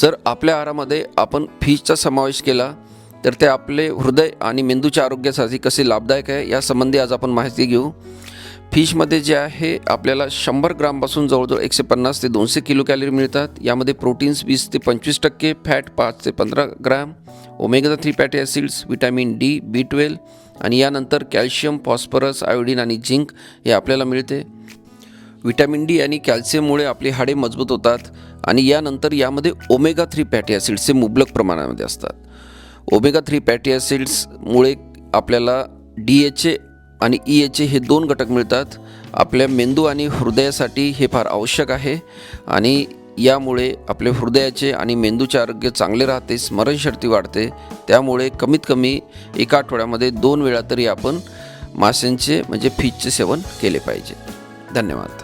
जर आपल्या आहारामध्ये आपण फिशचा समावेश केला तर ते आपले हृदय आणि मेंदूच्या आरोग्यासाठी कसे लाभदायक आहे यासंबंधी आज आपण माहिती घेऊ. फिशमध्ये जे आहे आपल्याला 100 ग्रामपासून जवळजवळ 150 ते 200 किलो कॅलरी मिळतात. यामध्ये प्रोटीन्स 20 ते 25%, फॅट 5 ते 15 gram, omega 3 fatty acids, vitamin D, B12 आणि यानंतर कॅल्शियम, फॉस्फरस, आयोडीन आणि झिंक हे आपल्याला मिळते. विटॅमिन डी आणि कॅल्शियममुळे आपली हाडे मजबूत होतात आणि यानंतर यामध्ये ओमेगा 3 फॅटी ॲसिड्सचे मुबलक प्रमाणामध्ये असतात. ओमेगा 3 फॅटी ॲसिड्समुळे आपल्याला DHA आणि EHA हे 2 घटक मिळतात. आपल्या मेंदू आणि हृदयासाठी हे फार आवश्यक आहे आणि यामुळे आपले हृदयाचे आणि मेंदूचे आरोग्य चांगले राहते, स्मरणशक्ती वाढते. त्यामुळे कमीत कमी एका आठवड्यामध्ये 2 वेळा तरी आपण माशांचे म्हणजे फिशचे सेवन केले पाहिजे. धन्यवाद.